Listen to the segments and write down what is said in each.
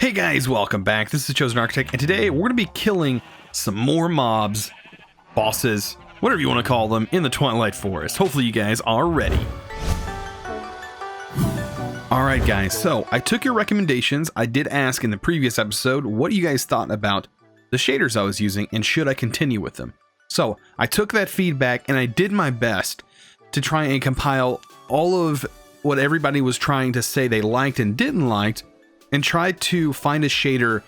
Hey guys, welcome back. This is ChosenArchitect, and today we're going to be killing some more mobs, bosses, whatever you want to call them, in the Twilight Forest. Hopefully you guys are ready. Alright guys, so I took your recommendations. I did ask in the previous episode what you guys thought about the shaders I was using and should I continue with them. So I took that feedback and I did my best to try and compile all of what everybody was trying to say they liked and didn't like, and try to find a shader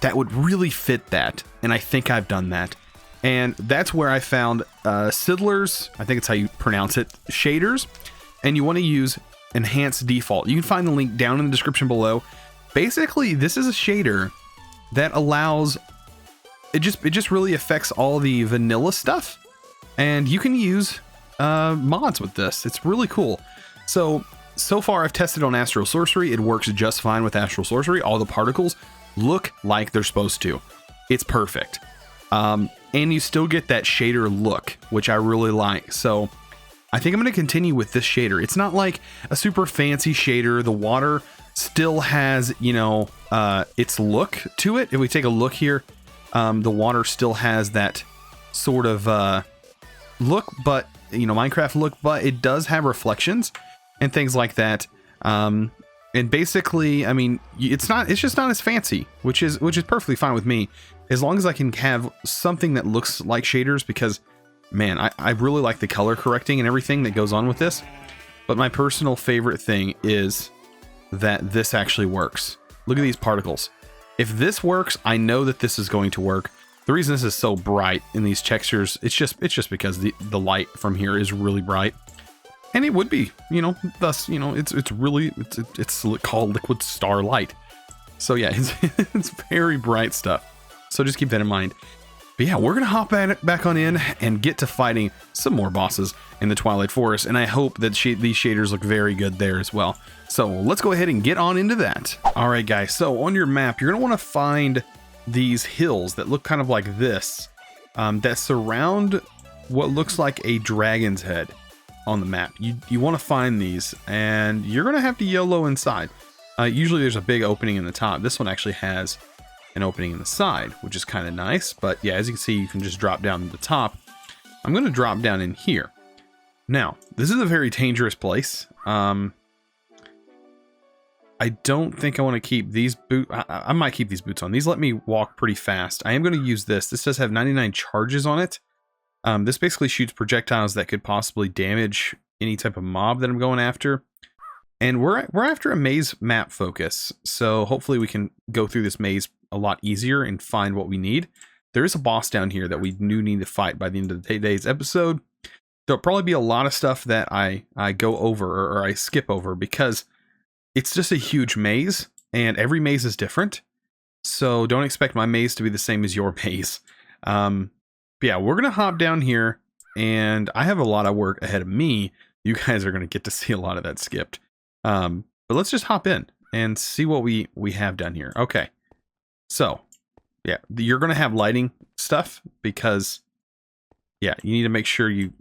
that would really fit that. And I think I've done that. And that's where I found Siddler's, I think it's how you pronounce it, shaders. And you want to use Enhanced Default. You can find the link down in the description below. Basically, this is a shader that allows, it just really affects all the vanilla stuff. And you can use mods with this. It's really cool. So far I've tested on Astral Sorcery. It works just fine with Astral Sorcery. All the particles look like they're supposed to. It's perfect. And you still get that shader look, which I really like. So I think I'm going to continue with this shader. It's not like a super fancy shader. The water still has, you know, its look to it. If we take a look here, the water still has that sort of look, but, you know, Minecraft look, but it does have reflections and things like that. And basically, I mean, it's just not as fancy, which is perfectly fine with me, as long as I can have something that looks like shaders, because man, I really like the color correcting and everything that goes on with this. But my personal favorite thing is that this actually works. Look at these particles. If this works, I know that this is going to work. The reason this is so bright in these textures, it's just because the light from here is really bright. And it would be, you know, thus, you know, it's called liquid starlight. So yeah, it's very bright stuff. So just keep that in mind. But yeah, we're going to hop back on in and get to fighting some more bosses in the Twilight Forest. And I hope that these shaders look very good there as well. So let's go ahead and get on into that. All right, guys. So on your map, you're going to want to find these hills that look kind of like this, that surround what looks like a dragon's head on the map. You want to find these, and you're going to have to YOLO inside. Usually there's a big opening in the top. This one actually has an opening in the side, which is kind of nice. But yeah, as you can see, you can just drop down to the top. I'm going to drop down in here. Now, this is a very dangerous place. I don't think I want to keep these boots. I might keep these boots on. These let me walk pretty fast. I am going to use this. This does have 99 charges on it. This basically shoots projectiles that could possibly damage any type of mob that I'm going after. And we're after a maze map focus. So hopefully we can go through this maze a lot easier and find what we need. There is a boss down here that we do need to fight by the end of today's episode. There'll probably be a lot of stuff that I go over or I skip over, because it's just a huge maze and every maze is different. So don't expect my maze to be the same as your maze. But yeah, we're going to hop down here, and I have a lot of work ahead of me. You guys are going to get to see a lot of that skipped. But let's just hop in and see what we have down here. Okay. So, yeah, you're going to have lighting stuff, because, yeah, you need to make sure you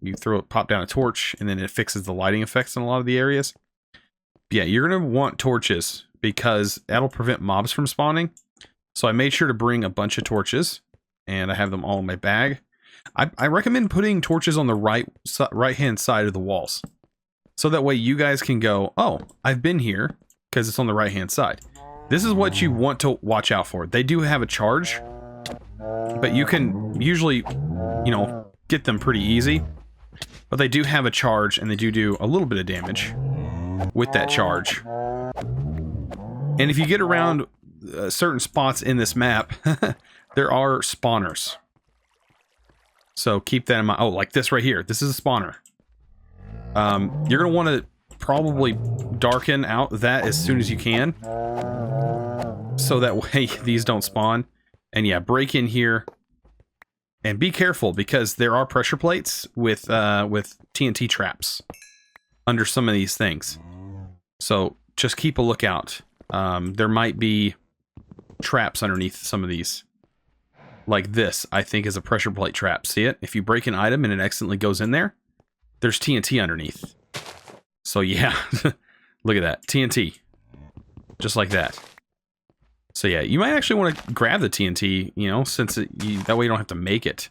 pop down a torch, and then it fixes the lighting effects in a lot of the areas. But yeah, you're going to want torches, because that'll prevent mobs from spawning. So I made sure to bring a bunch of torches, and I have them all in my bag. I recommend putting torches on the right-hand side of the walls, so that way you guys can go, oh, I've been here, because it's on the right-hand side. This is what you want to watch out for. They do have a charge, but you can usually, you know, get them pretty easy. But they do have a charge, and they do a little bit of damage with that charge. And if you get around certain spots in this map, there are spawners. So keep that in mind. Oh, like this right here. This is a spawner. You're going to want to probably darken out that as soon as you can, so that way these don't spawn. And yeah, break in here. And be careful, because there are pressure plates with TNT traps under some of these things. So just keep a lookout. There might be traps underneath some of these. Like this, I think, is a pressure plate trap. See it? If you break an item and it accidentally goes in there, there's TNT underneath. So yeah, look at that. TNT. Just like that. So yeah, you might actually want to grab the TNT, you know, since that way you don't have to make it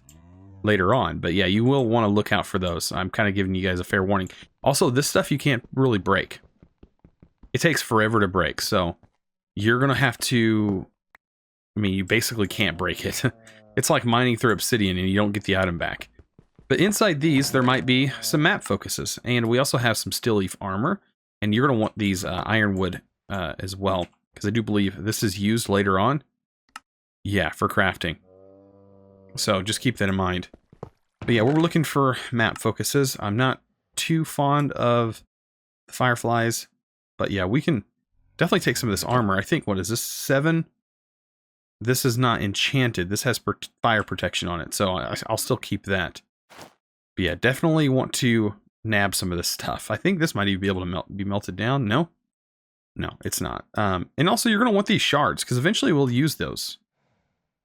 later on. But yeah, you will want to look out for those. I'm kind of giving you guys a fair warning. Also, this stuff you can't really break. It takes forever to break, so you're going to have to... I mean, you basically can't break it. It's like mining through obsidian and you don't get the item back. But inside these, there might be some map focuses. And we also have some steel leaf armor. And you're going to want these ironwood as well. Because I do believe this is used later on. Yeah, for crafting. So just keep that in mind. But yeah, we're looking for map focuses. I'm not too fond of the fireflies. But yeah, we can definitely take some of this armor. I think, what is this, 7? This is not enchanted. This has fire protection on it. So I'll still keep that. But yeah, definitely want to nab some of this stuff. I think this might even be able to be melted down. No? No, it's not. And also, you're going to want these shards, because eventually we'll use those.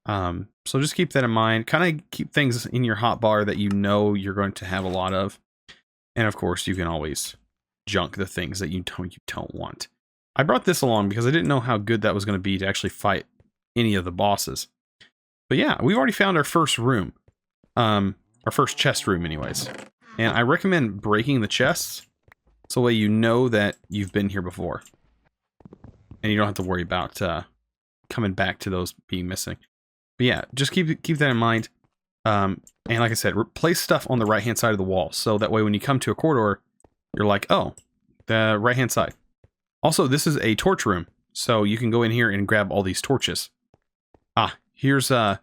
So just keep that in mind. Kind of keep things in your hotbar that you know you're going to have a lot of. And of course, you can always junk the things that you don't want. I brought this along because I didn't know how good that was going to be to actually fight any of the bosses. But yeah, we've already found our first room. Our first chest room anyways. And I recommend breaking the chests so that way you know that you've been here before. And you don't have to worry about coming back to those being missing. But yeah, just keep that in mind. And like I said, place stuff on the right-hand side of the wall. So that way when you come to a corridor, you're like, oh, the right-hand side. Also, this is a torch room. So you can go in here and grab all these torches. Ah, here's one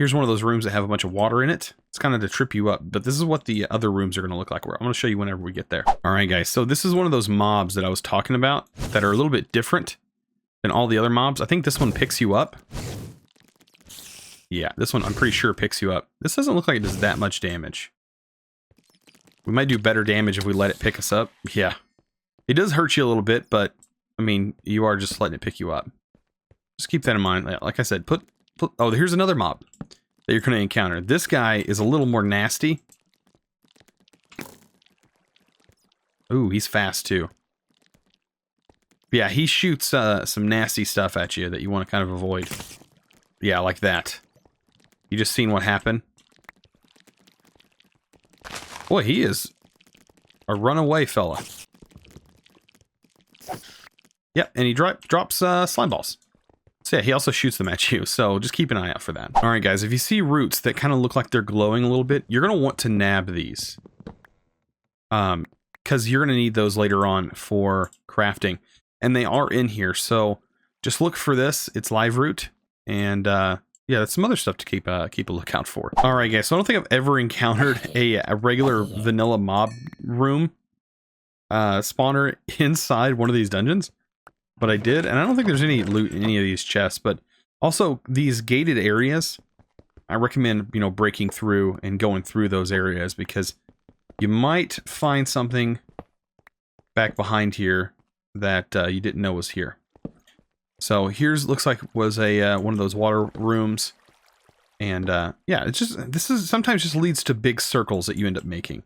of those rooms that have a bunch of water in it. It's kind of to trip you up, but this is what the other rooms are going to look like. I'm going to show you whenever we get there. All right, guys. So this is one of those mobs that I was talking about that are a little bit different than all the other mobs. I think this one picks you up. Yeah, this one I'm pretty sure picks you up. This doesn't look like it does that much damage. We might do better damage if we let it pick us up. Yeah. It does hurt you a little bit, but I mean, you are just letting it pick you up. Just keep that in mind. Like I said, oh, here's another mob that you're going to encounter. This guy is a little more nasty. Ooh, he's fast too. Yeah, he shoots some nasty stuff at you that you want to kind of avoid. Yeah, like that. You just seen what happened? Boy, he is a runaway fella. Yep, and he drops slime balls. So yeah, he also shoots them at you, so just keep an eye out for that. Alright guys, if you see roots that kind of look like they're glowing a little bit, you're going to want to nab these. Because you're going to need those later on for crafting. And they are in here, so just look for this. It's live root, and yeah, that's some other stuff to keep a lookout for. Alright guys, so I don't think I've ever encountered a regular vanilla mob room spawner inside one of these dungeons. But I did, and I don't think there's any loot in any of these chests, but also these gated areas, I recommend, you know, breaking through and going through those areas because you might find something back behind here that you didn't know was here. So here's, looks like was a one of those water rooms, and yeah, it's just, this is sometimes just leads to big circles that you end up making.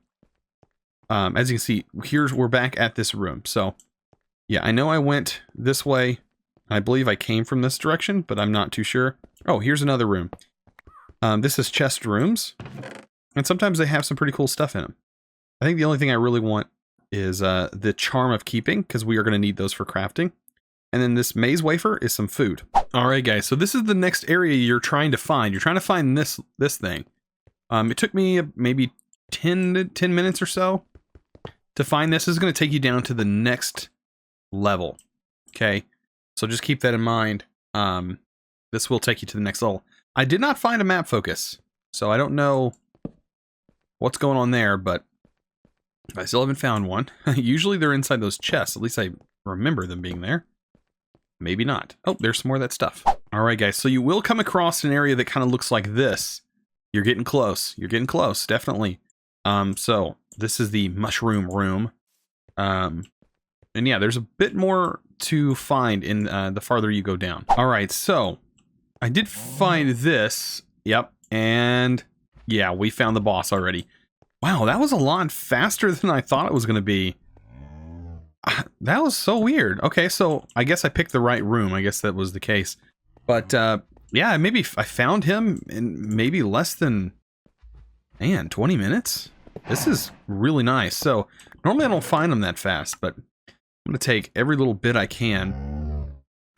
As you can see, we're back at this room, so yeah, I know I went this way. I believe I came from this direction, but I'm not too sure. Oh, here's another room. This is chest rooms, and sometimes they have some pretty cool stuff in them. I think the only thing I really want is the charm of keeping, because we are going to need those for crafting. And then this maze wafer is some food. Alright guys, so this is the next area you're trying to find. You're trying to find this thing. It took me maybe 10 minutes or so to find this. This is going to take you down to the next level. Okay, so just keep that in mind. This will take you to the next level. I did not find a map focus, so I don't know what's going on there, but I still haven't found one. Usually they're inside those chests. At least I remember them being there. Maybe not. Oh, there's some more of that stuff. Alright guys, so you will come across an area that kind of looks like this. You're getting close. You're getting close, definitely. So this is the mushroom room. And yeah, there's a bit more to find in the farther you go down. Alright, so I did find this. Yep, and yeah, we found the boss already. Wow, that was a lot faster than I thought it was going to be. That was so weird. Okay, so I guess I picked the right room. I guess that was the case. But yeah, maybe I found him in maybe less than, man, 20 minutes. This is really nice. So normally I don't find them that fast, but I'm gonna take every little bit I can,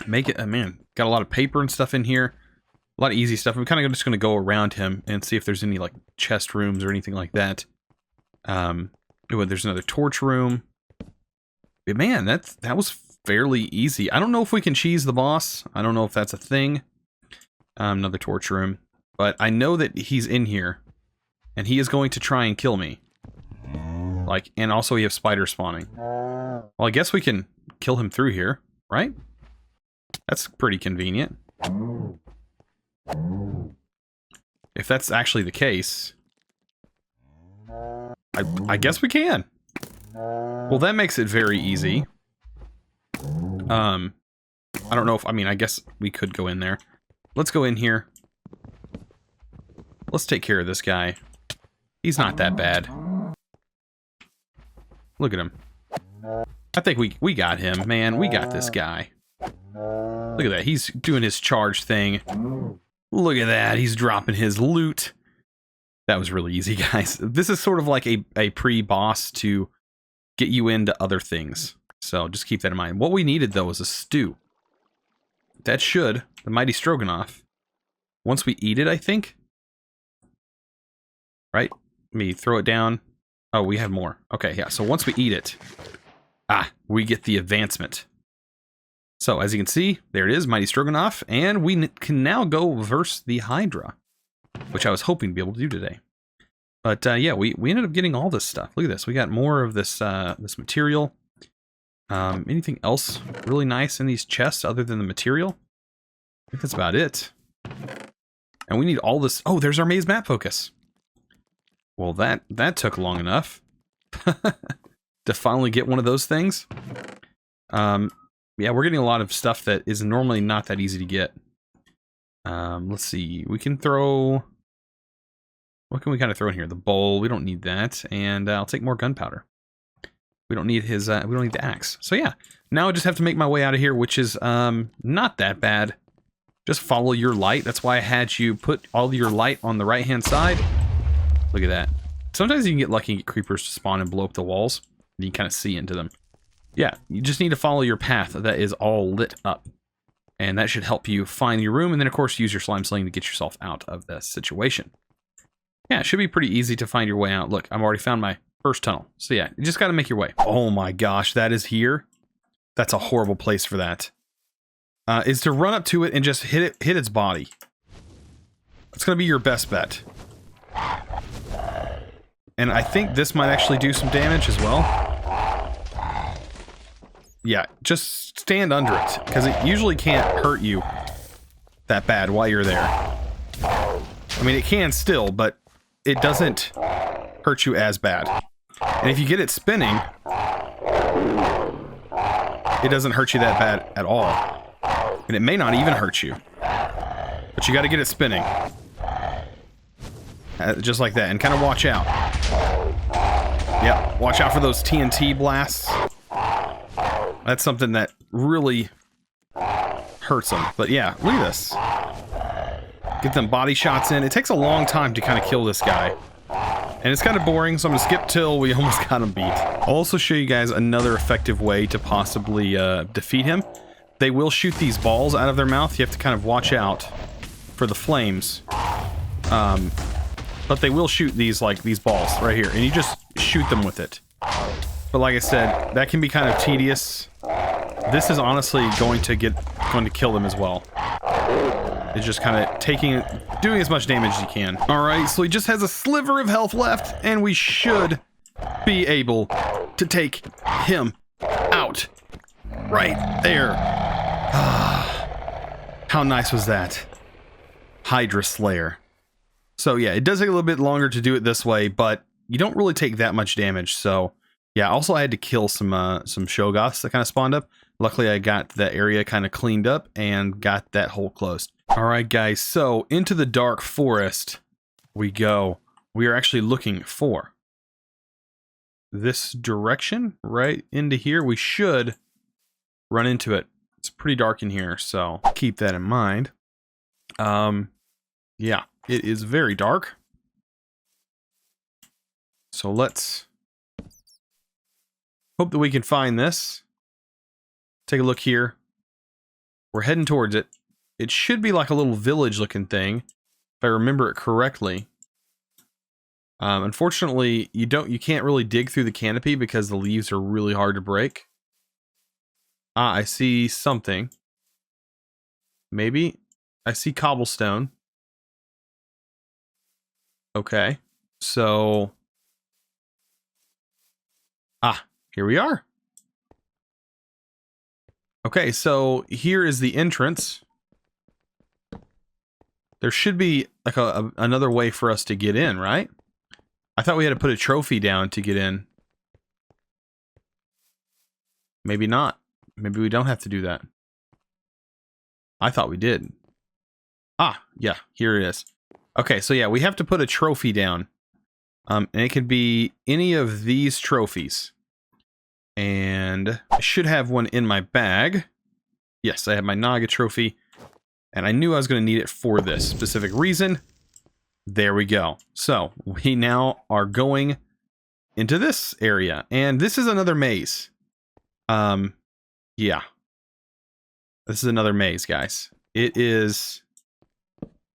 make it. Man, got a lot of paper and stuff in here, a lot of easy stuff. I'm kind of just gonna go around him and see if there's any like chest rooms or anything like that. There's another torch room. But man, that was fairly easy. I don't know if we can cheese the boss. I don't know if that's a thing. Another torch room, but I know that he's in here, and he is going to try and kill me. Like, and also we have spiders spawning. Well, I guess we can kill him through here, right? That's pretty convenient. If that's actually the case, I guess we can. Well, that makes it very easy. I don't know if, I mean, I guess we could go in there. Let's go in here. Let's take care of this guy. He's not that bad. Look at him. I think we got him, man. We got this guy. Look at that. He's doing his charge thing. Look at that. He's dropping his loot. That was really easy, guys. This is sort of like a pre-boss to get you into other things. So just keep that in mind. What we needed, though, was a stew. That should, the Mighty Stroganoff. Once we eat it, I think. Right? Let me throw it down. Oh, we have more. Okay, yeah. So once we eat it, we get the advancement. So as you can see, there it is, Mighty Stroganoff, and we can now go verse the Hydra, which I was hoping to be able to do today. But yeah, we ended up getting all this stuff. Look at this. We got more of this this material. Anything else really nice in these chests other than the material? I think that's about it. And we need all this. Oh, there's our maze map focus. Well, that took long enough to finally get one of those things. Yeah, we're getting a lot of stuff that is normally not that easy to get. Let's see. We can throw... What can we kind of throw in here? The bowl. We don't need that. And I'll take more gunpowder. We don't need his... we don't need the axe. So yeah. Now I just have to make my way out of here, which is not that bad. Just follow your light. That's why I had you put all your light on the right-hand side. Look at that. Sometimes you can get lucky and get creepers to spawn and blow up the walls. And you can kind of see into them. Yeah, you just need to follow your path that is all lit up. And that should help you find your room. And then, of course, use your slime sling to get yourself out of the situation. Yeah, it should be pretty easy to find your way out. Look, I've already found my first tunnel. So yeah, you just got to make your way. Oh my gosh, that is here. That's a horrible place for that. Is to run up to it and just hit its body. It's going to be your best bet. And I think this might actually do some damage as well. Yeah, just stand under it, because it usually can't hurt you that bad while you're there. I mean, it can still, but it doesn't hurt you as bad. And if you get it spinning, it doesn't hurt you that bad at all. And it may not even hurt you. But you got to get it spinning. Just like that, and kind of watch out. Yep, watch out for those TNT blasts. That's something that really hurts them. But yeah, look at this. Get them body shots in. It takes a long time to kind of kill this guy. And it's kind of boring, so I'm going to skip till we almost got him beat. I'll also show you guys another effective way to possibly defeat him. They will shoot these balls out of their mouth. You have to kind of watch out for the flames. But they will shoot these, like, these balls right here. And you just shoot them with it. But like I said, that can be kind of tedious. This is honestly going to kill them as well. It's just kind of doing as much damage as you can. Alright, so he just has a sliver of health left, and we should be able to take him out. Right there. How nice was that? Hydra Slayer. So yeah, it does take a little bit longer to do it this way, but you don't really take that much damage, so... Yeah, also I had to kill some Ur-Ghasts that kind of spawned up. Luckily I got that area kind of cleaned up and got that hole closed. Alright guys, so into the dark forest we go. We are actually looking for this direction, right into here. We should run into it. It's pretty dark in here, so keep that in mind. Yeah, it is very dark. So let's hope that we can find this. Take a look here. We're heading towards it. It should be like a little village-looking thing, if I remember it correctly. Unfortunately, you can't really dig through the canopy because the leaves are really hard to break. Ah, I see something. Maybe I see cobblestone. Okay, so here we are. Okay, so here is the entrance. There should be like another way for us to get in, right? I thought we had to put a trophy down to get in. Maybe not. Maybe we don't have to do that. I thought we did. Ah, yeah, here it is. Okay, so yeah, we have to put a trophy down. And it could be any of these trophies. And I should have one in my bag. Yes, I have my Naga trophy. And I knew I was going to need it for this specific reason. There we go. So, we now are going into this area. And this is another maze. Yeah. This is another maze, guys. It is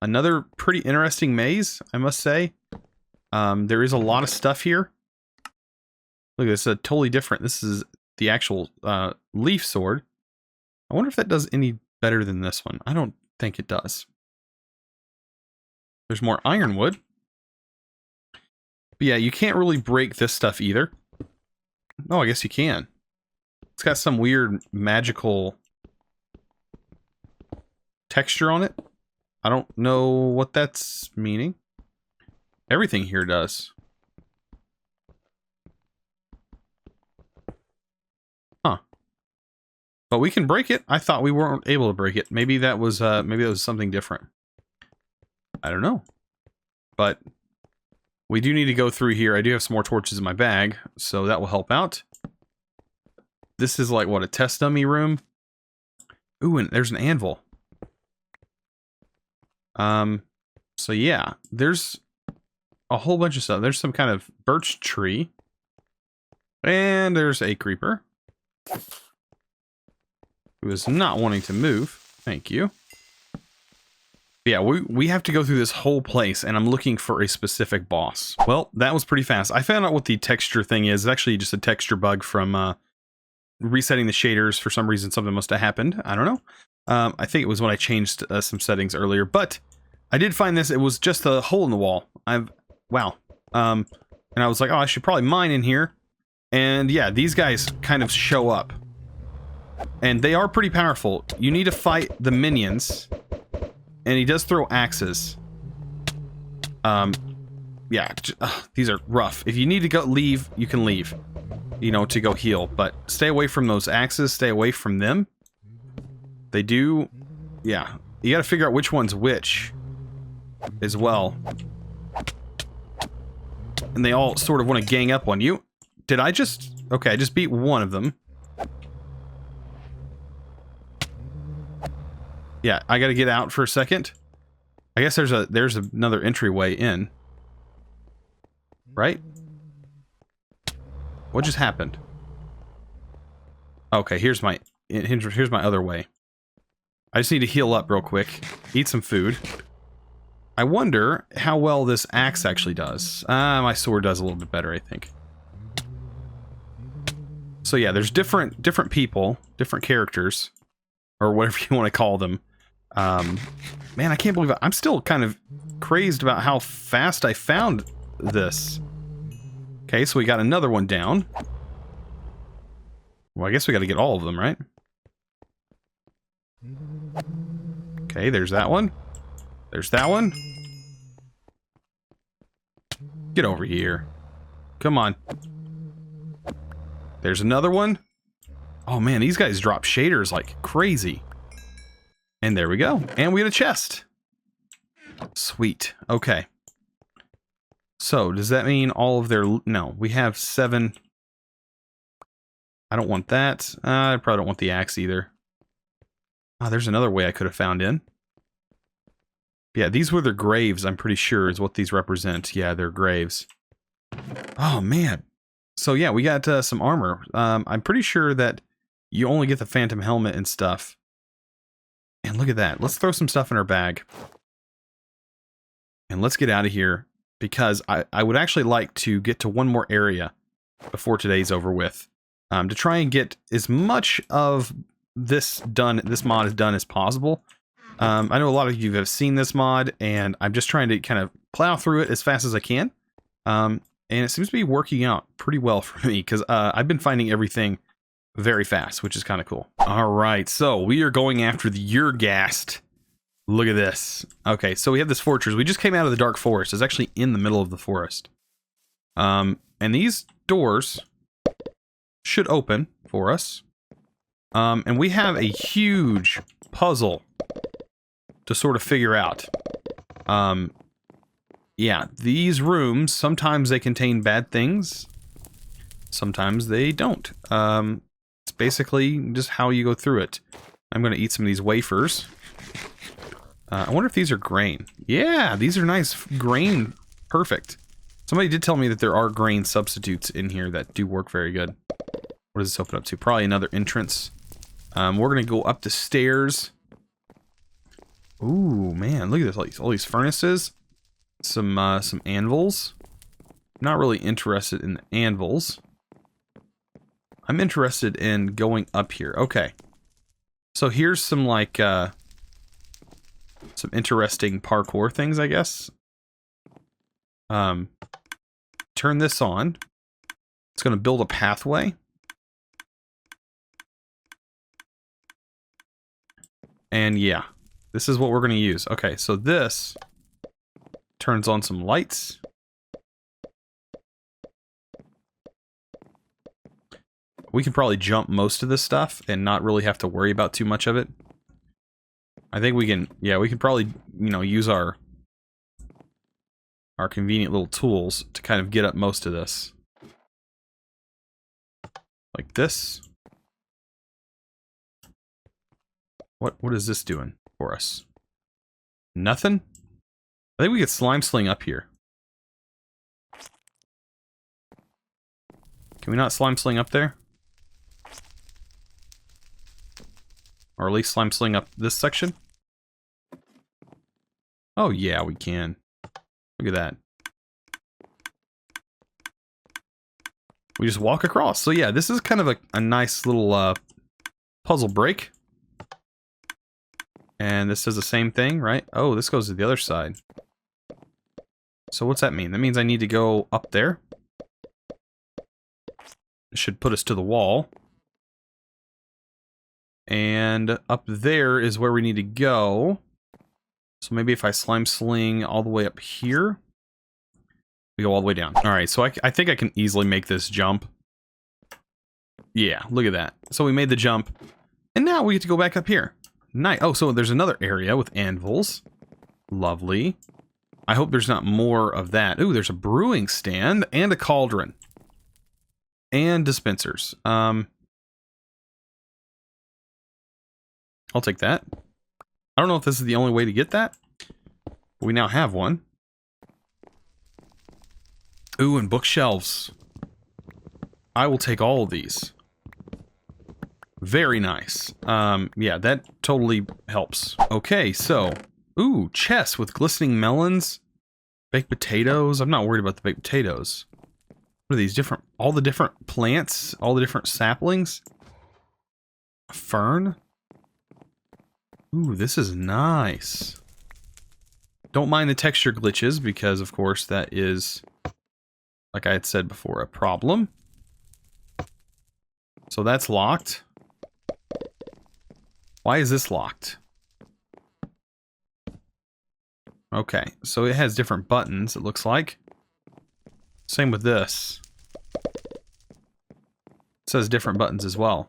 another pretty interesting maze, I must say. There is a lot of stuff here. Look, this is totally different. This is the actual leaf sword. I wonder if that does any better than this one. I don't think it does. There's more ironwood. But yeah, you can't really break this stuff either. Oh, I guess you can. It's got some weird magical texture on it. I don't know what that's meaning. Everything here does. Huh. But we can break it. I thought we weren't able to break it. Maybe that was something different. I don't know. But we do need to go through here. I do have some more torches in my bag, so that will help out. This is like, what, a test dummy room? Ooh, and there's an anvil. So yeah, there's a whole bunch of stuff. There's some kind of birch tree. And there's a creeper. Who is not wanting to move. Thank you. Yeah, we have to go through this whole place, and I'm looking for a specific boss. Well, that was pretty fast. I found out what the texture thing is. It's actually just a texture bug from resetting the shaders. For some reason, something must have happened. I don't know. I think it was when I changed some settings earlier, but I did find this. It was just a hole in the wall. Wow. And I was like, oh, I should probably mine in here. And yeah, these guys kind of show up. And they are pretty powerful. You need to fight the minions. And he does throw axes. Yeah, these are rough. If you need to go leave, you can leave. You know, to go heal. But stay away from those axes. Stay away from them. They do... Yeah. You gotta figure out which one's which. As well. And they all sort of want to gang up on you. Did I just... Okay, I just beat one of them. Yeah, I gotta get out for a second. I guess there's another entryway in. Right? What just happened? Okay, here's my other way. I just need to heal up real quick. Eat some food. I wonder how well this axe actually does. My sword does a little bit better, I think. So yeah, there's different people, different characters, or whatever you want to call them. Man, I can't believe I'm still kind of crazed about how fast I found this. Okay, so we got another one down. Well, I guess we got to get all of them, right? Okay, there's that one. There's that one. Get over here. Come on. There's another one. Oh man, these guys drop shaders like crazy. And there we go. And we had a chest. Sweet. Okay. So, does that mean all of their... No, we have 7. I don't want that. I probably don't want the axe either. Ah, there's another way I could have found in. Yeah, these were their graves, I'm pretty sure, is what these represent. Yeah, they're graves. Oh, man. So, yeah, we got some armor. I'm pretty sure that you only get the phantom helmet and stuff. And look at that. Let's throw some stuff in our bag. And let's get out of here, because I would actually like to get to one more area before today's over with. To try and get as much of this mod is done as possible. I know a lot of you have seen this mod, and I'm just trying to kind of plow through it as fast as I can. And it seems to be working out pretty well for me, because I've been finding everything very fast, which is kind of cool. All right, so we are going after the Ur-Ghast. Look at this. Okay, so we have this fortress. We just came out of the dark forest. It's actually in the middle of the forest. And these doors should open for us. And we have a huge puzzle to sort of figure out. Yeah, these rooms, sometimes they contain bad things. Sometimes they don't. It's basically just how you go through it. I'm going to eat some of these wafers. I wonder if these are grain. Yeah, these are nice grain. Perfect. Somebody did tell me that there are grain substitutes in here that do work very good. What does this open up to? Probably another entrance. We're going to go up the stairs. Ooh, man, look at this. All these furnaces. Some anvils. Not really interested in the anvils. I'm interested in going up here. Okay. So here's some, like, some interesting parkour things, I guess. Turn this on. It's going to build a pathway. And yeah, this is what we're going to use. Okay, so this turns on some lights. We can probably jump most of this stuff and not really have to worry about too much of it. I think we can, yeah, we can probably, you know, use our convenient little tools to kind of get up most of this. Like this. What is this doing for us? Nothing? I think we could slime sling up here. Can we not slime sling up there? Or at least slime sling up this section? Oh yeah, we can. Look at that. We just walk across. So yeah, this is kind of a nice little puzzle break. And this does the same thing, right? Oh, this goes to the other side. So what's that mean? That means I need to go up there. It should put us to the wall. And up there is where we need to go. So maybe if I slime sling all the way up here, we go all the way down. All right, so I think I can easily make this jump. Yeah, look at that. So we made the jump, and now we get to go back up here. Nice. Oh, so there's another area with anvils. Lovely. I hope there's not more of that. Ooh, there's a brewing stand and a cauldron. And dispensers. I'll take that. I don't know if this is the only way to get that. We now have one. Ooh, and bookshelves. I will take all of these. Very nice. Yeah, that totally helps. Okay, so, ooh, chests with glistening melons, baked potatoes. I'm not worried about the baked potatoes. What are these different, all the different plants, all the different saplings? A fern? Ooh, this is nice. Don't mind the texture glitches because, of course, that is, like I had said before, a problem. So that's locked. Why is this locked? Okay, so it has different buttons, it looks like. Same with this. It says different buttons as well.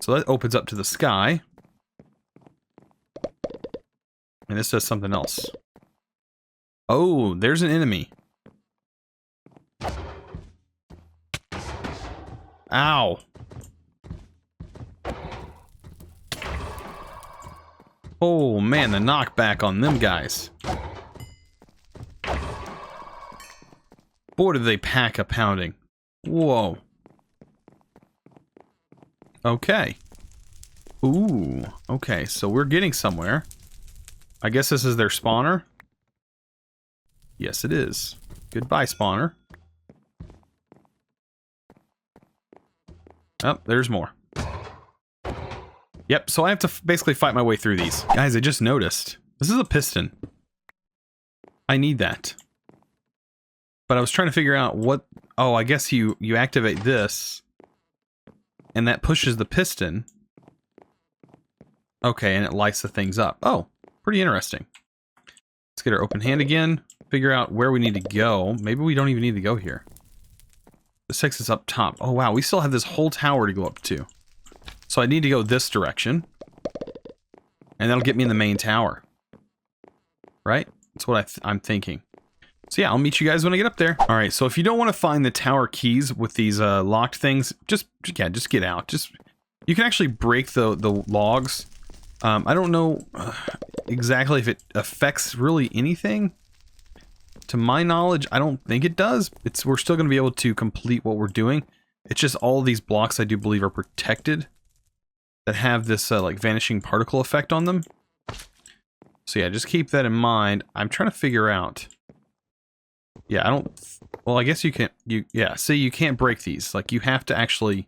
So that opens up to the sky. And this does something else. Oh, there's an enemy. Ow. Oh man, the knockback on them guys. Boy, do they pack a pounding. Whoa. Okay. Ooh. Okay, so we're getting somewhere. I guess this is their spawner. Yes, it is. Goodbye, spawner. Oh, there's more. Yep, so I have to basically fight my way through these. Guys, I just noticed. This is a piston. I need that. But I was trying to figure out what... Oh, I guess you activate this. And that pushes the piston. Okay, and it lights the things up. Oh, pretty interesting. Let's get our open hand again. Figure out where we need to go. Maybe we don't even need to go here. The 6 is up top. Oh, wow, we still have this whole tower to go up to. So I need to go this direction. And that'll get me in the main tower. Right? That's what I'm thinking. So yeah, I'll meet you guys when I get up there. All right, so if you don't want to find the tower keys with these locked things, just get out. You can actually break the logs. I don't know exactly if it affects really anything. To my knowledge, I don't think it does. We're still going to be able to complete what we're doing. It's just all of these blocks I do believe are protected that have this like vanishing particle effect on them. So yeah, just keep that in mind. I'm trying to figure out. Yeah, I don't... Well, I guess you can't... Yeah, see, you can't break these. Like, you have to actually...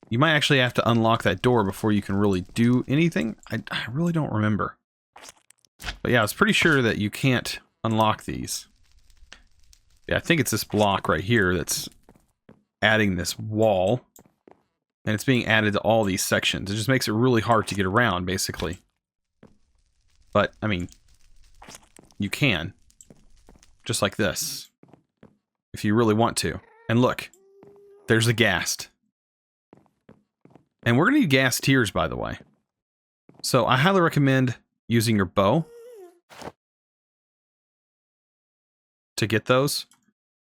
You might actually have to unlock that door before you can really do anything. I really don't remember. But yeah, I was pretty sure that you can't unlock these. Yeah, I think it's this block right here that's adding this wall. And it's being added to all these sections. It just makes it really hard to get around, basically. But, I mean... You can. Just like this. If you really want to. And look. There's a ghast. And we're going to need ghast tears, by the way. So I highly recommend using your bow. To get those.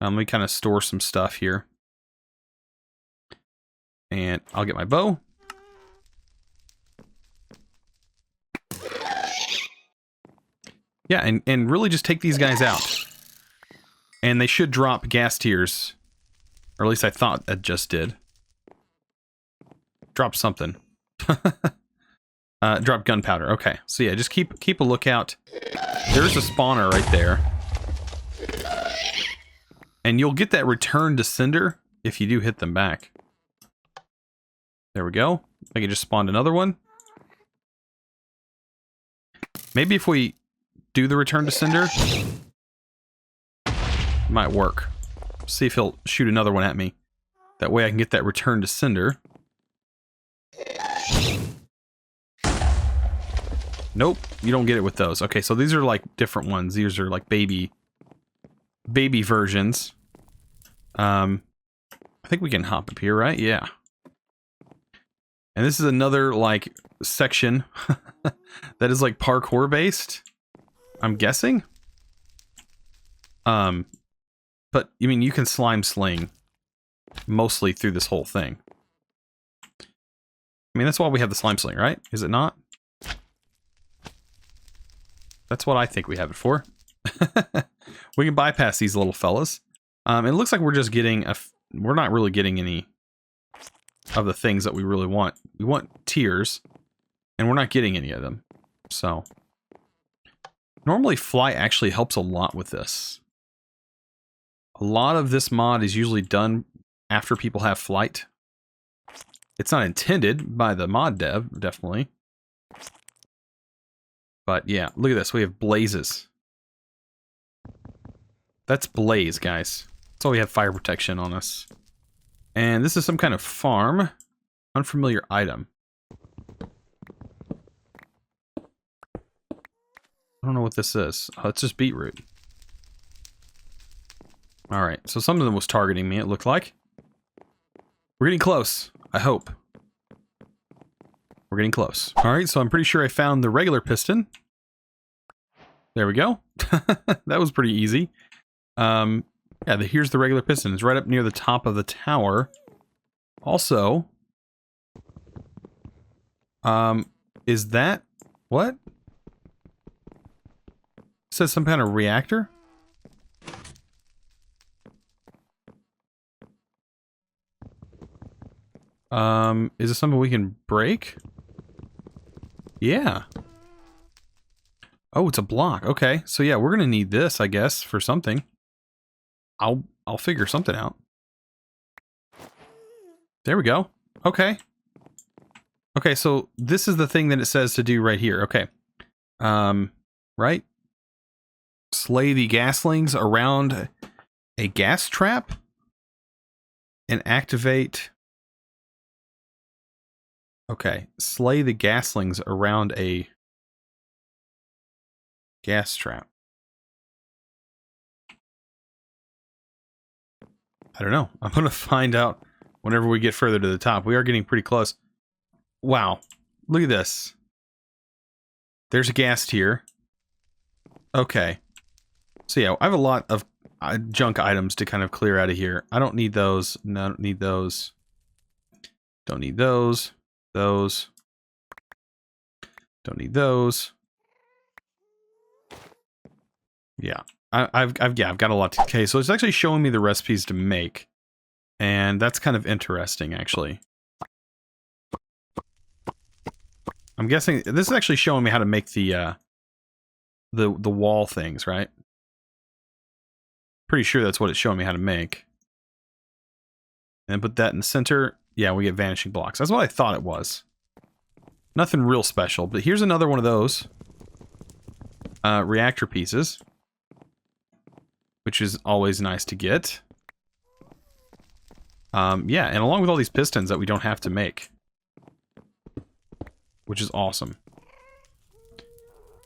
Let me kind of store some stuff here. And I'll get my bow. Yeah, and really just take these guys out. And they should drop ghast tears. Or at least I thought that just did. Drop something. Drop gunpowder. Okay. So yeah, just keep a lookout. There's a spawner right there. And you'll get that return to cinder if you do hit them back. There we go. I can just spawn another one. Maybe if we do the return to cinder, it might work. See if he'll shoot another one at me. That way I can get that return to cinder. Nope, you don't get it with those. Okay, so these are like different ones. These are like baby versions. I think we can hop up here, right? Yeah. And this is another like section that is like parkour based. I'm guessing. But I mean, you can slime sling mostly through this whole thing. I mean, that's why we have the slime sling, right? Is it not? That's what I think we have it for. We can bypass these little fellas. It looks like we're just getting we're not really getting any of the things that we really want. We want tears, and we're not getting any of them. So, normally flight actually helps a lot with this. A lot of this mod is usually done after people have flight. It's not intended by the mod dev, definitely. But yeah, look at this. We have blazes. That's blaze, guys. That's why we have fire protection on us. And this is some kind of farm. Unfamiliar item. I don't know what this is. Oh, it's just beetroot. Alright, so some of them was targeting me, it looked like. We're getting close, I hope. We're getting close. Alright, so I'm pretty sure I found the regular piston. There we go. That was pretty easy. Yeah, here's the regular piston. It's right up near the top of the tower. Also, is that... What? It says some kind of reactor? Is it something we can break? Yeah. Oh, it's a block. Okay, so yeah, we're gonna need this, I guess, for something. I'll figure something out. There we go. Okay. Okay, so this is the thing that it says to do right here. Okay. Right? Slay the gaslings around a gas trap and activate... Okay, slay the gaslings around a gas trap. I don't know. I'm going to find out whenever we get further to the top. We are getting pretty close. Wow. Look at this. There's a gas tier. Okay. So yeah, I have a lot of junk items to kind of clear out of here. I don't need those. No, I don't need those. Don't need those. Those. Don't need those. Yeah. I've got a lot to... Okay, so it's actually showing me the recipes to make. And that's kind of interesting, actually. I'm guessing this is actually showing me how to make the wall things, right? Pretty sure that's what it's showing me how to make. And put that in the center. Yeah, we get Vanishing Blocks. That's what I thought it was. Nothing real special, but here's another one of those. Reactor pieces. Which is always nice to get. Yeah, and along with all these pistons that we don't have to make. Which is awesome.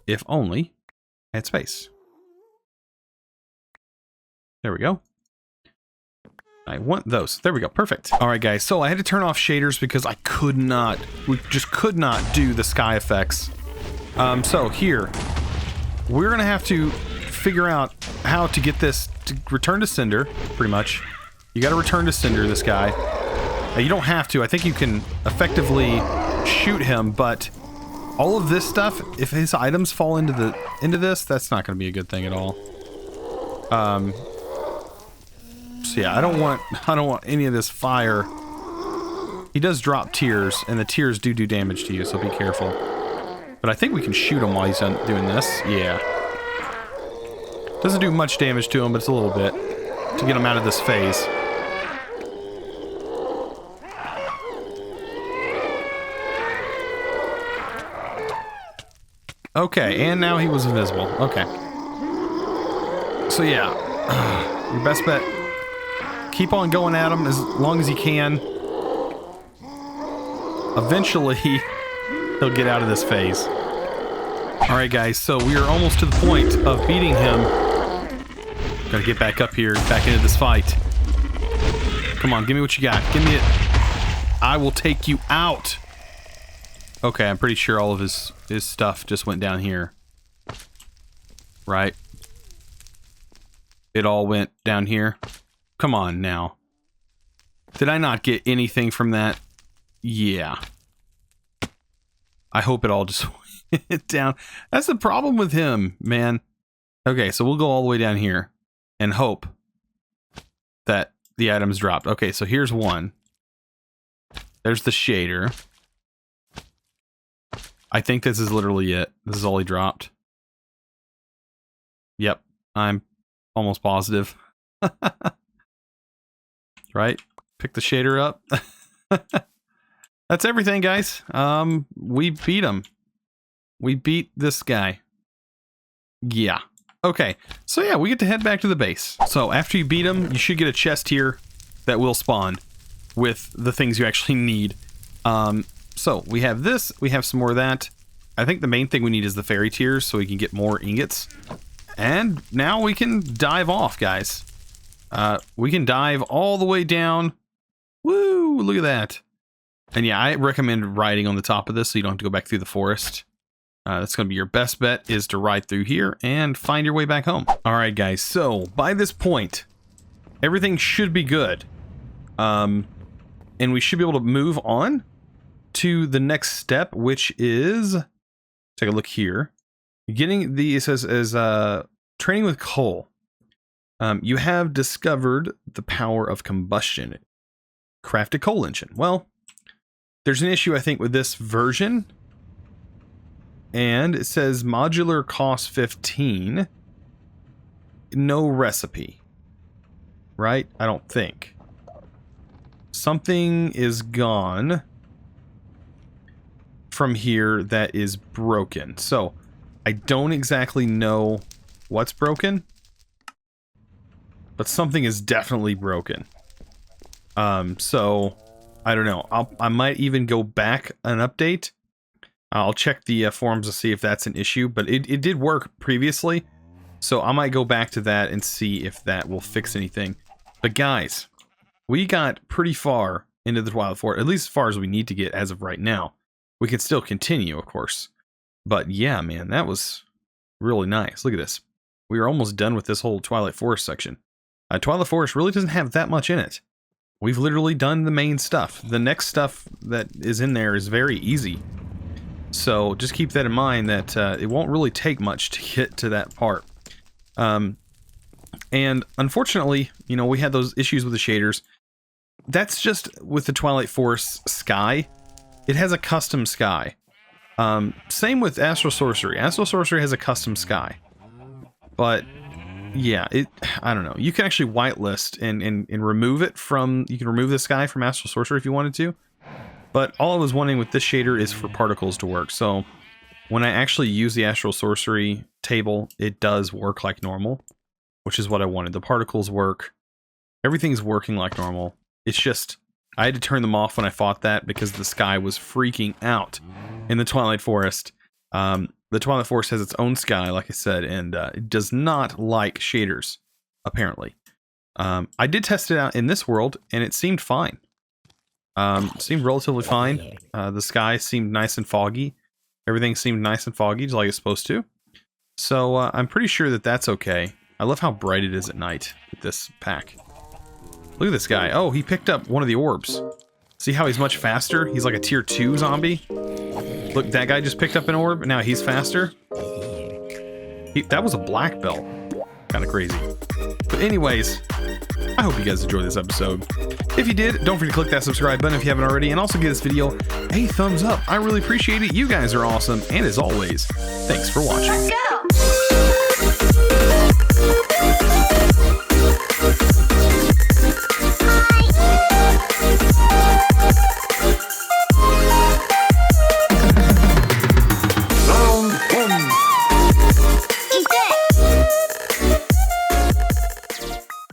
If only I had space. There we go. I want those. There we go. Perfect. Alright guys, so I had to turn off shaders because I could not, we just could not do the sky effects. So here, we're gonna have to figure out how to get this to return to Cinder, pretty much. You gotta return to Cinder, this guy. You don't have to. I think you can effectively shoot him, but all of this stuff, if his items fall into this, that's not gonna be a good thing at all. So yeah, I don't want any of this fire. He does drop tears, and the tears do damage to you, so be careful. But I think we can shoot him while he's doing this. Yeah. Doesn't do much damage to him, but it's a little bit to get him out of this phase. Okay, and now he was invisible. Okay. So yeah, your best bet, keep on going at him as long as you can. Eventually, he'll get out of this phase. Alright guys, so we are almost to the point of beating him. Gotta get back up here, back into this fight. Come on, give me what you got. Give me it. I will take you out. Okay, I'm pretty sure all of his stuff just went down here. Right? It all went down here. Come on now. Did I not get anything from that? Yeah. I hope it all just went down. That's the problem with him, man. Okay, so we'll go all the way down here and hope that the items dropped. Okay, so here's one. There's the shader. I think this is literally it. This is all he dropped. Yep, I'm almost positive. Right? Pick the shader up. That's everything, guys. We beat him. We beat this guy. Yeah. Okay, so yeah, we get to head back to the base. So after you beat him, you should get a chest here that will spawn with the things you actually need. So we have this, we have some more of that. I think the main thing we need is the fairy tears so we can get more ingots. And now we can dive off, guys. We can dive all the way down. Woo, look at that. And yeah, I recommend riding on the top of this so you don't have to go back through the forest. That's going to be your best bet, is to ride through here and find your way back home. Alright guys, so by this point, everything should be good. And we should be able to move on. to the next step, which is, take a look here. Getting the, it says, as training with coal. You have discovered the power of combustion. Craft a coal engine. Well, there's an issue, I think, with this version. And it says modular cost 15. No recipe. Right? I don't think. Something is gone from here that is broken. So, I don't exactly know what's broken. But something is definitely broken. So, I don't know. I might even go back an update. I'll check the forums to see if that's an issue. But it did work previously. So I might go back to that and see if that will fix anything. But guys, we got pretty far into the Twilight Forest. At least as far as we need to get as of right now. We can still continue, of course. But yeah, man, that was really nice. Look at this. We are almost done with this whole Twilight Forest section. Twilight Forest really doesn't have that much in it. We've literally done the main stuff. The next stuff that is in there is very easy. So just keep that in mind that it won't really take much to get to that part. And unfortunately, you know, we had those issues with the shaders. That's just with the Twilight Forest sky. It has a custom sky. Same with Astral Sorcery. Astral Sorcery has a custom sky. But yeah, I don't know. You can actually whitelist and remove it from, you can remove the sky from Astral Sorcery if you wanted to. But all I was wanting with this shader is for particles to work. So when I actually use the Astral Sorcery table, it does work like normal, which is what I wanted. The particles work. Everything's working like normal. It's just, I had to turn them off when I fought that because the sky was freaking out in the Twilight Forest. The Twilight Forest has its own sky, like I said, and it does not like shaders, apparently. I did test it out in this world, and it seemed fine. It seemed relatively fine. The sky seemed nice and foggy. Everything seemed nice and foggy, just like it's supposed to. So I'm pretty sure that that's okay. I love how bright it is at night with this pack. Look at this guy. Oh, he picked up one of the orbs. See how he's much faster? He's like a tier 2 zombie. Look, that guy just picked up an orb, and now he's faster. That was a black belt. Kind of crazy. But anyways, I hope you guys enjoyed this episode. If you did, don't forget to click that subscribe button if you haven't already, and also give this video a thumbs up. I really appreciate it. You guys are awesome, and as always, thanks for watching. Let's go!